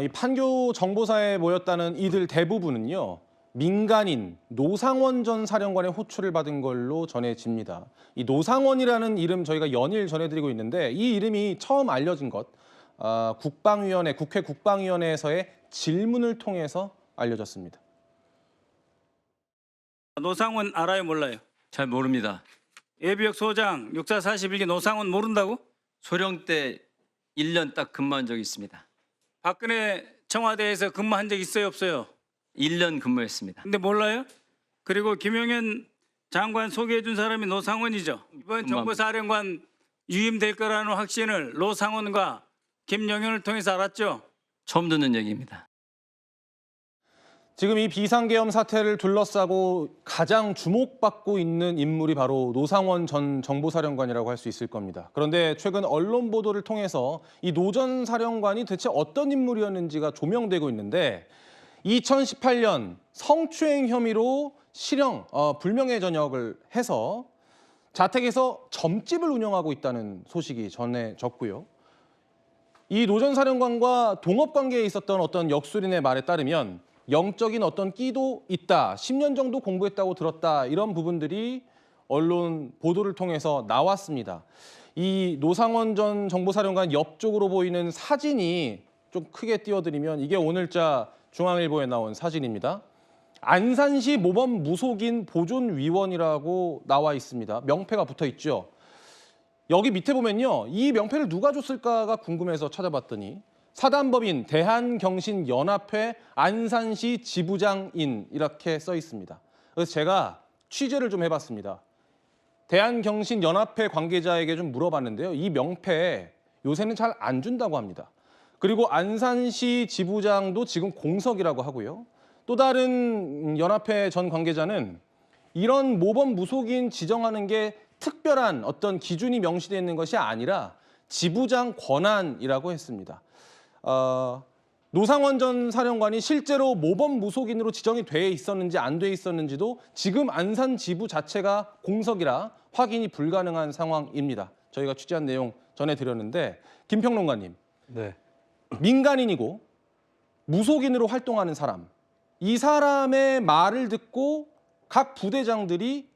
이 판교 정보사에 모였다는 이들 대부분은요. 민간인 노상원 전 사령관의 호출을 받은 걸로 전해집니다. 이 노상원이라는 이름 저희가 연일 전해드리고 있는데 이 이름이 처음 알려진 것 국방위원회, 국회 국방위원회에서의 질문을 통해서 알려졌습니다. 노상원 알아요, 몰라요? 잘 모릅니다. 예비역 소장, 육사 41기 노상원 모른다고? 소령 때 1년 딱 근무한 적이 있습니다. 박근혜 청와대에서 근무한 적 있어요, 없어요? 1년 근무했습니다. 근데 몰라요? 그리고 김용현 장관 소개해 준 사람이 노상원이죠. 이번 정보사령관 유임될 거라는 확신을 노상원과 김용현을 통해서 알았죠? 처음 듣는 얘기입니다. 지금 이 비상계엄 사태를 둘러싸고 가장 주목받고 있는 인물이 바로 노상원 전 정보사령관이라고 할 수 있을 겁니다. 그런데 최근 언론 보도를 통해서 이 노 전 사령관이 대체 어떤 인물이었는지가 조명되고 있는데 2018년 성추행 혐의로 실형, 불명예 전역을 해서 자택에서 점집을 운영하고 있다는 소식이 전해졌고요. 이 노 전 사령관과 동업관계에 있었던 어떤 역술인의 말에 따르면 영적인 어떤 끼도 있다, 10년 정도 공부했다고 들었다, 이런 부분들이 언론 보도를 통해서 나왔습니다. 이 노상원 전 정보사령관 옆쪽으로 보이는 사진이 좀 크게 띄워드리면 이게 오늘자 중앙일보에 나온 사진입니다. 안산시 모범 무속인 보존위원이라고 나와 있습니다. 명패가 붙어 있죠. 여기 밑에 보면요. 이 명패를 누가 줬을까가 궁금해서 찾아봤더니 사단법인 대한경신연합회 안산시 지부장인 이렇게 써 있습니다. 그래서 제가 취재를 좀 해봤습니다. 대한경신연합회 관계자에게 좀 물어봤는데요. 이 명패 요새는 잘 안 준다고 합니다. 그리고 안산시 지부장도 지금 공석이라고 하고요. 또 다른 연합회 전 관계자는 이런 모범 무속인 지정하는 게 특별한 어떤 기준이 명시되어 있는 것이 아니라 지부장 권한이라고 했습니다. 노상원 전 사령관이 실제로 모범 무속인으로 지정이 돼 있었는지 안 돼 있었는지도 지금 안산 지부 자체가 공석이라 확인이 불가능한 상황입니다. 저희가 취재한 내용 전해드렸는데 김평론가님, 네. 민간인이고 무속인으로 활동하는 사람, 이 사람의 말을 듣고 각 부대장들이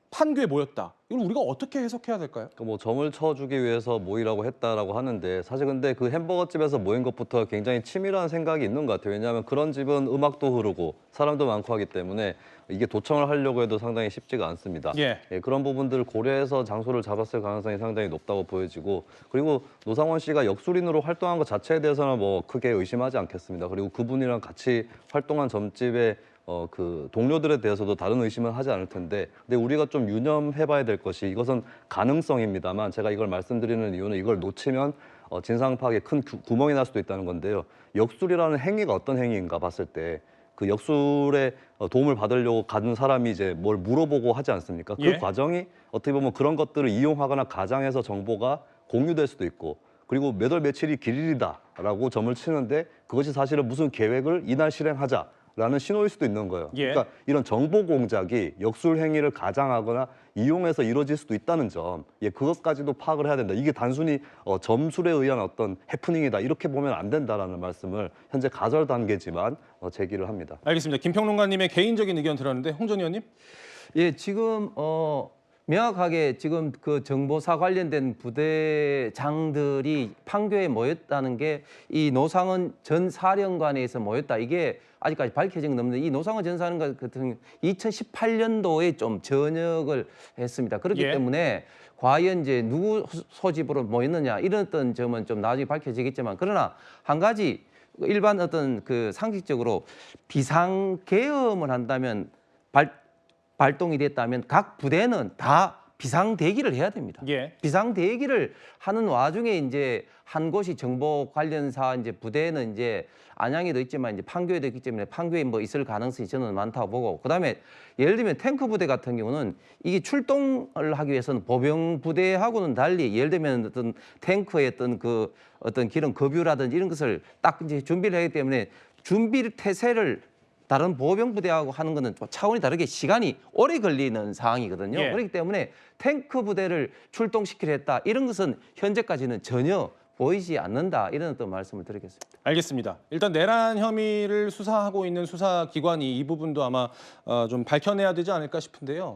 판교에 모였다. 이걸 우리가 어떻게 해석해야 될까요? 뭐 점을 쳐주기 위해서 모이라고 했다라고 하는데 사실 근데 그 햄버거 집에서 모인 것부터 굉장히 치밀한 생각이 있는 것 같아요. 왜냐하면 그런 집은 음악도 흐르고 사람도 많고 하기 때문에 이게 도청을 하려고 해도 상당히 쉽지가 않습니다. 예. 그런 부분들을 고려해서 장소를 잡았을 가능성이 상당히 높다고 보여지고 그리고 노상원 씨가 역술인으로 활동한 것 자체에 대해서는 뭐 크게 의심하지 않겠습니다. 그리고 그분이랑 같이 활동한 점집의 그 동료들에 대해서도 다른 의심은 하지 않을 텐데 근데 우리가 좀 유념해봐야 될 것이 이것은 가능성입니다만 제가 이걸 말씀드리는 이유는 이걸 놓치면 진상 파악에 큰 구멍이 날 수도 있다는 건데요. 역술이라는 행위가 어떤 행위인가 봤을 때 그 역술에 도움을 받으려고 가는 사람이 이제 뭘 물어보고 하지 않습니까? 그 예. 과정이 어떻게 보면 그런 것들을 이용하거나 가장해서 정보가 공유될 수도 있고 그리고 몇 월 며칠이 길이다라고 점을 치는데 그것이 사실은 무슨 계획을 이날 실행하자 라는 신호일 수도 있는 거예요. 예. 그러니까 이런 정보 공작이 역술 행위를 가장하거나 이용해서 이루어질 수도 있다는 점, 그것까지도 파악을 해야 된다. 이게 단순히 점술에 의한 어떤 해프닝이다 이렇게 보면 안 된다라는 말씀을 현재 가설 단계지만 제기를 합니다. 알겠습니다. 김평론가님의 개인적인 의견 들었는데 홍 전 의원님? 예, 지금 명확하게 지금 그 정보사 관련된 부대장들이 판교에 모였다는 게 이 노상원 전 사령관에서 모였다. 이게 아직까지 밝혀진 건 없는데 이 노상원 전 사령관 같은 경우 2018년도에 좀 전역을 했습니다. 그렇기 예. 때문에 과연 이제 누구 소집으로 모였느냐 이런 어떤 점은 좀 나중에 밝혀지겠지만 그러나 한 가지 일반 어떤 그 상식적으로 비상계엄을 한다면 발동이 됐다면 각 부대는 다 비상대기를 해야 됩니다. 예. 비상대기를 하는 와중에 이제 한 곳이 정보 관련사 이제 부대는 이제 안양에도 있지만 이제 판교에도 있기 때문에 판교에 뭐 있을 가능성이 저는 많다고 보고 그다음에 예를 들면 탱크 부대 같은 경우는 이게 출동을 하기 위해서는 보병 부대하고는 달리 예를 들면 어떤 탱크의 어떤 그 어떤 기름 급유라든지 이런 것을 딱 이제 준비를 하기 때문에 준비 태세를 다른 보병 부대하고 하는 거는 차원이 다르게 시간이 오래 걸리는 상황이거든요. 예. 그렇기 때문에 탱크 부대를 출동시키려 했다. 이런 것은 현재까지는 전혀 보이지 않는다 이런 어떤 말씀을 드리겠습니다. 알겠습니다. 일단 내란 혐의를 수사하고 있는 수사기관이 이 부분도 아마 좀 밝혀내야 되지 않을까 싶은데요.